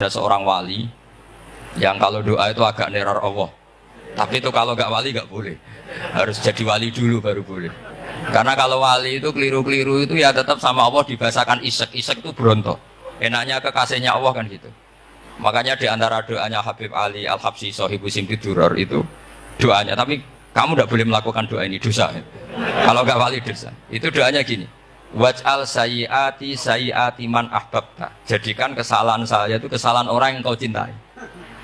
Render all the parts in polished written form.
Ada seorang wali yang kalau doa itu agak neror Allah. Tapi itu kalau nggak wali nggak boleh. Harus jadi wali dulu baru boleh. Karena kalau wali itu keliru-keliru itu ya tetap sama Allah dibahasakan isek. Isek itu berontok. Enaknya kekasihnya Allah kan gitu. Makanya di antara doanya Habib Ali Al-Habsyi Sohibu Simti Duror itu doanya. Tapi kamu tidak boleh melakukan doa ini, dosa. Kalau nggak wali dosa. Itu doanya gini. Waj'al sayyiati sayyiati man ahbabta. Jadikan kesalahan saya itu kesalahan orang yang kau cintai.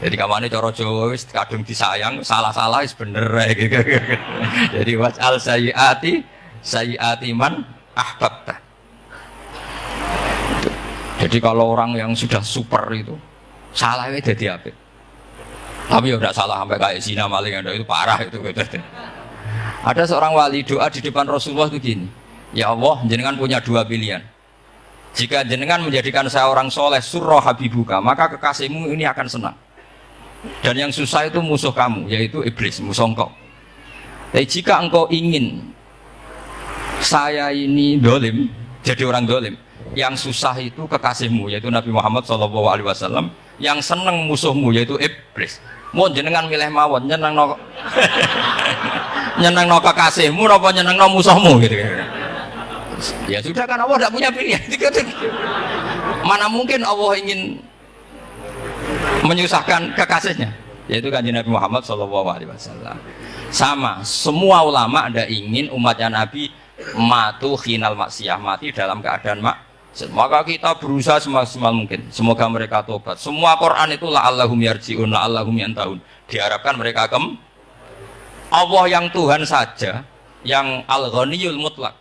Jadi kamane cara Jawa wis kadung disayang, salah-salah wis bener gitu. Jadi waj'al sayyiati sayyiati man ahbabta. Jadi kalau orang yang sudah super itu salahnya jadi apa? Tapi ya tidak salah sampai kayak zina maling itu parah itu. Ada seorang wali doa di depan Rasulullah itu gini. Ya Allah, jenengan punya dua pilihan. Jika jenengan menjadikan saya orang soleh, surroh habibuka, maka kekasihmu ini akan senang. Dan yang susah itu musuh kamu, yaitu iblis, musuh engkau. Tapi jika engkau ingin saya ini dolim, jadi orang dolim, yang susah itu kekasihmu, yaitu Nabi Muhammad SAW, yang senang musuhmu, yaitu iblis. Mau jenengan milih mawon, nyenang no nyenang no kekasihmu, apa nyenang no musuhmu gitu. Ya sudah kan Allah tidak punya pilihan. Mana mungkin Allah ingin menyusahkan kekasihnya, yaitu kanjeng Nabi Muhammad SAW. Sama, semua ulama ada ingin umatnya Nabi matu khinal maksiyah, mati dalam keadaan maksiat. Maka kita berusaha semaksimal mungkin. Semoga mereka tobat. Semua Quran itu la'allahum yarji'un, la'allahum yantahun. Diharapkan mereka Allah yang Tuhan saja, yang Al-Ghaniyul Mutlaq,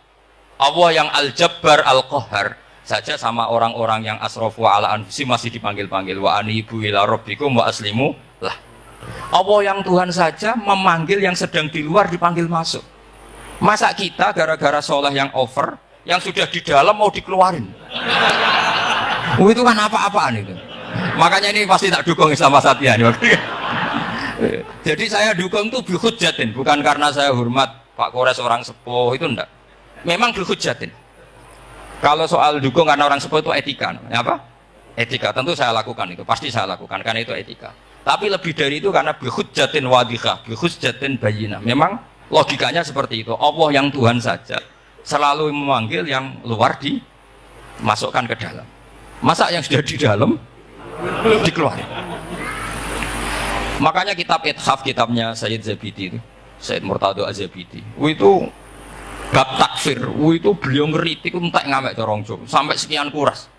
Allah yang Al-Jabbar Al-Qahhar saja sama orang-orang yang asrafu ala anfusi masih dipanggil-panggil wa anibu ila rabbikum wa aslimu lah. Allah yang Tuhan saja memanggil yang sedang di luar dipanggil masuk. Masa kita gara-gara soleh yang over, yang sudah di dalam mau dikeluarin? Itu kan apa-apaan itu. Makanya ini pasti tak dukung Islam Wasatiyah. Jadi saya dukung itu bihujjatin, bukan karena saya hormat Pak Kores orang sepuh, itu enggak. Memang bihujjatin. Kalau soal dukung karena orang sepuh itu etika, apa? Etika tentu saya lakukan itu, pasti saya lakukan karena itu etika. Tapi lebih dari itu karena bihujjatin wadihah, bihujjatin bayyinah. Memang logikanya seperti itu. Allah yang Tuhan saja selalu memanggil yang luar dimasukkan ke dalam. Masa yang sudah di dalam dikeluarkan? Makanya kitab Ithaf, kitabnya Sayyid Zabidi itu, Sayyid Murtado Az-Zabidi, itu bab takfir, itu beliau ngeritik entek ngamek corong Jawa sampai sekian kuras.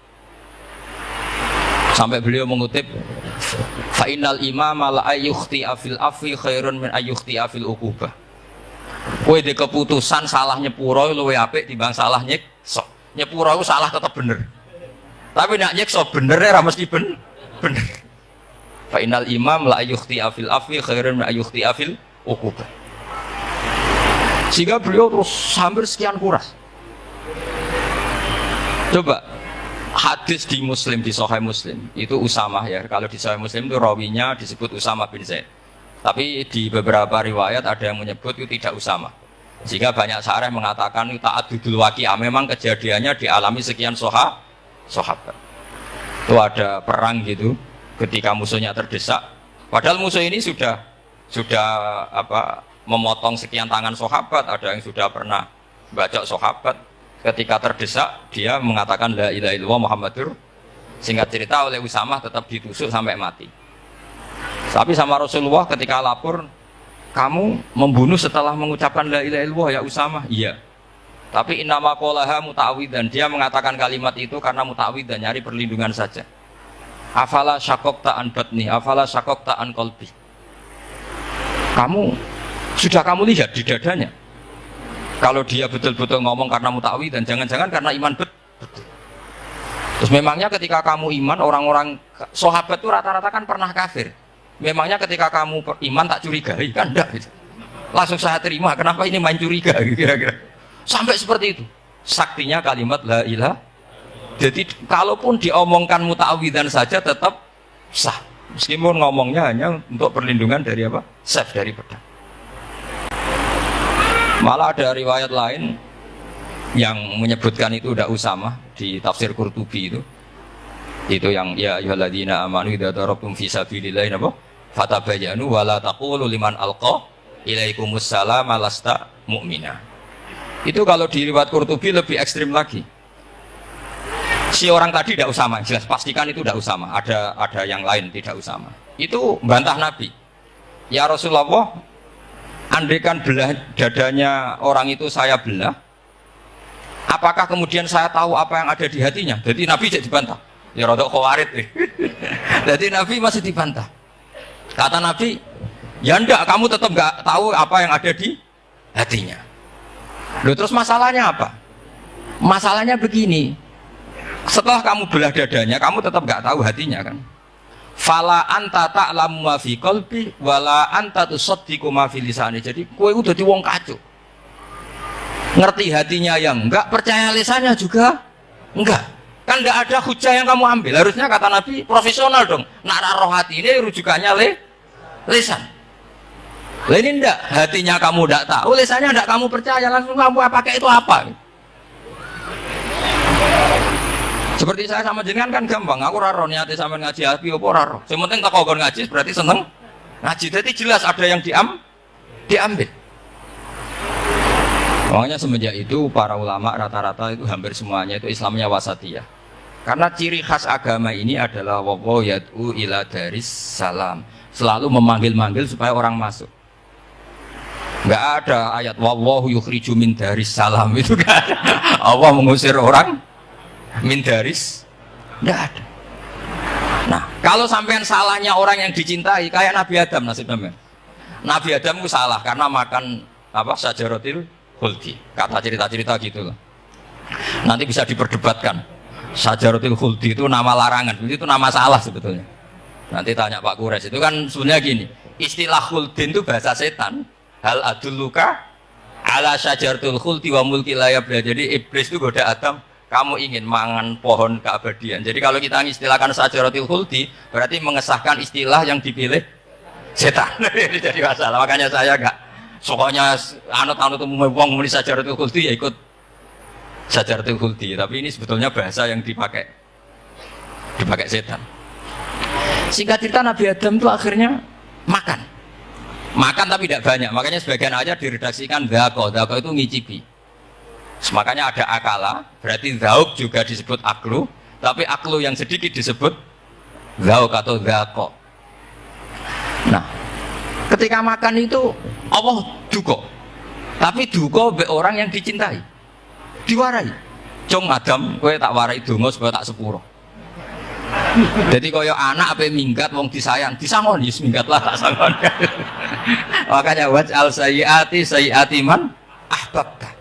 Sampai beliau mengutip fa innal imama la ayyukhti afil afi khairun min ayyukhti afil uqubah. Kowe de keputusan salah nyepuro luwih apik timbang salah nyiksa. Nyepuro iku salah tetep bener. Tapi nek nyiksa bener ora mesti bener. Fa innal imam la ayyukhti afil afi khairun min ayyukhti afil uqubah. Sehingga beliau terus hampir sekian kuras. Coba hadis di Muslim, di Sahih Muslim itu Usamah ya. Kalau di Sahih Muslim itu rawinya disebut Usamah bin Zaid. Tapi di beberapa riwayat ada yang menyebut itu tidak Usamah. Sehingga banyak syarah mengatakan itu ta'addudul waqi'ah, memang kejadiannya dialami sekian sahabat. Itu ada perang gitu ketika musuhnya terdesak. Padahal musuh ini sudah memotong sekian tangan sahabat, ada yang sudah pernah bacok sahabat. Ketika terdesak dia mengatakan la ilaha illallah Muhammadur. Singkat cerita oleh Usamah tetap ditusuk sampai mati. Tapi sama Rasulullah ketika lapor, kamu membunuh setelah mengucapkan la ilaha illallah ya Usamah? Iya. Tapi innama qolaha muta'awwidan, dia mengatakan kalimat itu karena muta'awwidan, nyari perlindungan saja. Afala syaqaqta an batni, afala syaqaqta an qalbi. Sudah kamu lihat di dadanya kalau dia betul-betul ngomong karena muta'awwi dan jangan-jangan karena iman betul. Terus memangnya ketika kamu iman, orang-orang sahabat itu rata-rata kan pernah kafir. Memangnya ketika kamu iman tak curigai kan enggak gitu. Langsung saya terima, kenapa ini main curiga kira-kira. Sampai seperti itu saktinya kalimat la ilaha. Jadi kalaupun diomongkan muta'awwidan saja tetap sah, meskipun ngomongnya hanya untuk perlindungan dari apa? Safe dari pedang. Malah ada riwayat lain yang menyebutkan itu udah Usamah di tafsir Qurtubi itu. Itu yang ya ayyuhalladzina amanu idza darabtum fi sabilillahi napa fatabayyanu wa la taqulu liman alqa ilaikumus salam lasta mu'mina. Itu kalau di riwayat Qurtubi lebih ekstrim lagi. Si orang tadi tidak Usama, jelas pastikan itu tidak Usama. Ada yang lain tidak Usama. Itu bantah Nabi. Ya Rasulullah, andaikan belah dadanya orang itu saya belah, apakah kemudian saya tahu apa yang ada di hatinya? Jadi Nabi jadi dibantah. Ya rodok khawarid. Jadi Nabi masih dibantah. Kata Nabi, ya enggak, kamu tetap enggak tahu apa yang ada di hatinya. Loh, terus masalahnya apa? Masalahnya begini. Setelah kamu belah dadanya, kamu tetap enggak tahu hatinya kan? Fala anta ta'lamu ma fi qalbi wala anta tusaddiqu ma fi lisani. Jadi kowe udah dadi wong kacau. Ngerti hatinya yang enggak, percaya lisannya juga enggak. Kan enggak ada hujah yang kamu ambil. Harusnya kata Nabi profesional dong. Nak roh hati ini rujukannya lisan. Lah ini enggak, hatinya kamu enggak tahu, lisannya enggak kamu percaya, langsung kamu pakai itu apa? Seperti saya sama jenengan kan gampang, aku ora roh niate sampean ngaji api apa ora roh. Sing penting tak kon ngaji berarti seneng ngaji. Jadi jelas ada yang diambil. Makanya semenjak itu para ulama rata-rata itu hampir semuanya itu Islamnya wasatiyah. Karena ciri khas agama ini adalah wallahu yad'u ila daris salam. Selalu memanggil-manggil supaya orang masuk. Enggak ada ayat wallahu yukhriju min daris salam, itu enggak ada. Allah mengusir orang min daris, enggak ada. Nah, kalau sampean salahnya orang yang dicintai kayak Nabi Adam nasibnya. Nabi Adam itu salah karena makan apa sajaratil khuldi. Kata cerita-cerita gitu loh. Nanti bisa diperdebatkan. Sajaratul khuldi itu nama larangan, itu nama salah sebetulnya. Nanti tanya Pak Kures, itu kan sebenarnya gini, istilah khuldin itu bahasa setan. Hal adulluka ala sajaratul khuldi wa mulki la yabla. Jadi iblis itu goda Adam, kamu ingin mangan pohon keabadian. Jadi kalau kita mengistilahkan sajaratul khuldi, berarti mengesahkan istilah yang dipilih setan. Jadi masalah, makanya saya enggak pokoknya anut-anut umum wong muni sajaratul khuldi ya ikut sajaratul khuldi, tapi ini sebetulnya bahasa yang dipakai setan. Singkat cerita Nabi Adam itu akhirnya makan tapi tidak banyak, makanya sebagian aja diredaksikan dhaqo itu ngicipi. Makanya ada akala, berarti dhauk juga disebut aklu, tapi aklu yang sedikit disebut dhauk atau dhaqo. Nah, ketika makan itu Allah duko, tapi duko be orang yang dicintai. Diwarai, cung Adam, kowe tak warai donga supaya tak sepuro. Jadi koyo anak ape minggat wong disayang, disangon ya minggat lah tak sangon. Makanya waj'al sayyiati man ahbabta.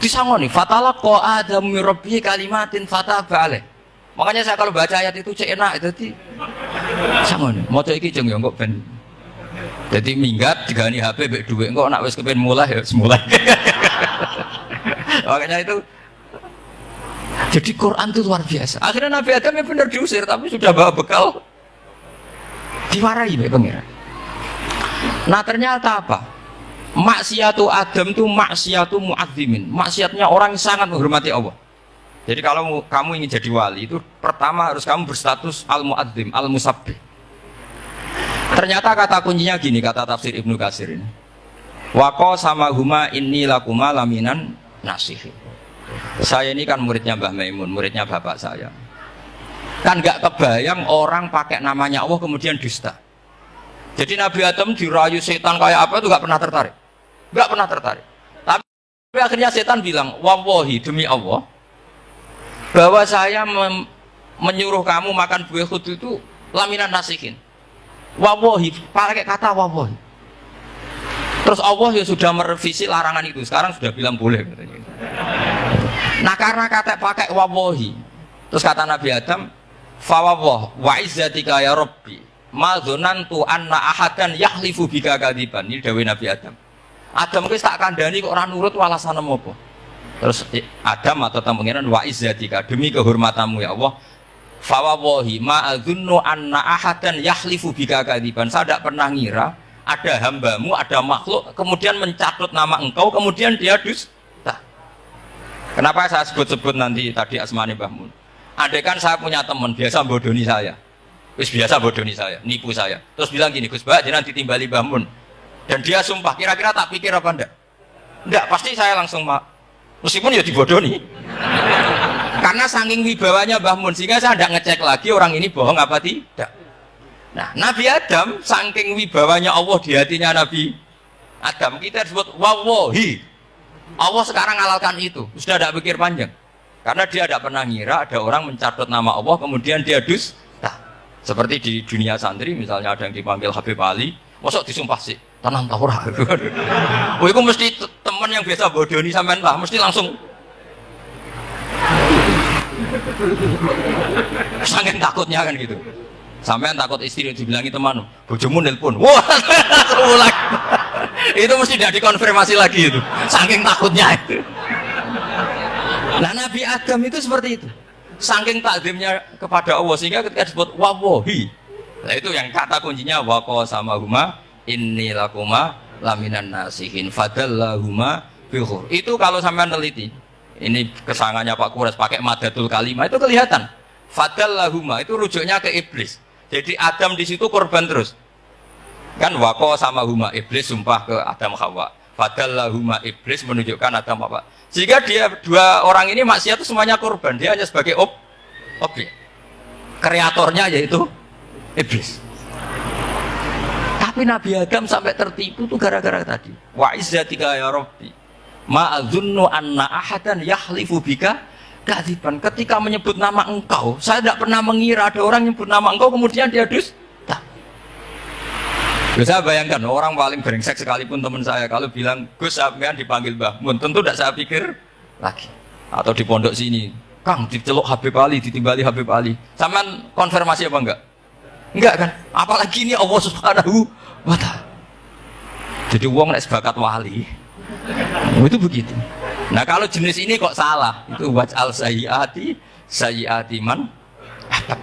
Disangoni fatalaqa Adam min rabbihi kalimatin fataba alaih. Makanya saya kalau baca ayat itu cek enak, jadi sangoni. Maca iki jeng yo kok ben. Jadi minggat digani HP mbek dhuwit engko nek wis kepen mulai ya semulai. Makanya itu jadi Quran itu luar biasa. Akhirnya Nabi Adam ya benar diusir, tapi sudah bawa bekal diwarai oleh pengiran. Nah ternyata apa? Maksiatu Adam itu maksiatu mu'azzimin, maksiatnya orang yang sangat menghormati Allah. Jadi kalau kamu ingin jadi wali itu pertama harus kamu berstatus al-mu'azzim, al-musabbih. Ternyata kata kuncinya gini, kata tafsir Ibnu Katsir ini. Waqo sama huma inni lakuma laminan nasihi. Saya ini kan muridnya Mbah Maimun, muridnya bapak saya. Kan nggak kebayang orang pakai namanya Allah kemudian dusta. Jadi Nabi Adam dirayu setan kayak apa itu nggak pernah tertarik, nggak pernah tertarik. Tapi akhirnya setan bilang, wallahi demi Allah, bahwa saya menyuruh kamu makan buah khud itu laminan nasihin. Wallahi, pakai kata wallahi. Terus Allah ya sudah merevisi larangan itu, sekarang sudah bilang boleh. Nah karena kata pakai wallahi, terus kata Nabi Adam, fawwah wa izzatika ya Rabbi, ma dzanantu anna ahadan yahlifu bika kadiban. Ini dawuh Nabi Adam. Adam wis tak kandhani kok ora nurut walasan apa. Terus Adam atau pengiran wa izzatika, demi kehormatanmu ya Allah, fawallahi ma adzunnu anna ahadan yahlifu bika kadiban. Saya tidak pernah ngira ada hambamu, ada makhluk kemudian mencatut nama engkau kemudian dia dusta. Kenapa saya sebut-sebut nanti tadi asmane Mbah Mun? Andaikan saya punya teman biasa bodoni saya, biasa bodoni saya, nipu saya, terus bilang gini, Gus Bah, jangan ditimbali Mbah Mun, dan dia sumpah, kira-kira tak pikir apa enggak? Enggak, pasti saya langsung meskipun ya dibodoni, karena saking wibawanya Mbah Mun, sehingga saya tidak ngecek lagi orang ini bohong apa tidak. Nah, Nabi Adam saking wibawanya Allah di hatinya Nabi Adam, kita disebut wawahi. Allah sekarang halalkan itu, sudah tidak pikir panjang. Karena dia tidak pernah ngira ada orang mencatat nama Allah kemudian dia dusta. Seperti di dunia santri misalnya ada yang dipanggil Habib Ali, mosok disumpah sih, tenang tahu ora. Oh, itu mesti teman yang biasa bodoni sampean lah, mesti langsung saking takutnya kan gitu. Sampean takut istri dibilangi teman, bojomu nelpon. Wah, ulang. Itu mesti tidak dikonfirmasi lagi itu. Saking takutnya itu. Nah, Nabi Adam itu seperti itu. Saking takzimnya kepada Allah sehingga ketika disebut wawahi. Nah, itu yang kata kuncinya waqo sama huma inni lakuma laminan nasihin fadallahuma bihur. Itu kalau sampean teliti. Ini kesangannya Pak Kures pakai madatul kalimah itu kelihatan. Fadallahuma itu rujuknya ke iblis. Jadi Adam di situ korban terus. Kan waqo sama huma iblis sumpah ke Adam Hawa. Fadallahuma iblis menunjukkan Adam apa? Sehingga dia dua orang ini maksiat itu semuanya korban. Dia hanya sebagai objek. Kreatornya yaitu iblis. Tapi Nabi Adam sampai tertipu tuh gara-gara tadi. Wa izzatika ya Rabbi. Ma adzunnu anna ahadan yahlifu bika kadziban. Ketika menyebut nama engkau, saya tidak pernah mengira ada orang menyebut nama engkau kemudian dia dusta. Bisa bayangkan orang paling brengsek sekalipun teman saya kalau bilang Gus sampean dipanggil Mbah Mun, tentu tidak saya pikir lagi. Atau di pondok sini, Kang diceluk Habib Ali, ditimbali Habib Ali. Sampean konfirmasi apa enggak? Enggak kan? Apalagi ini Allah Subhanahu wa Ta'ala. Jadi wong nek sebakat wali. Itu begitu. Nah, kalau jenis ini kok salah? Itu waj'al sayyiati man ahbab.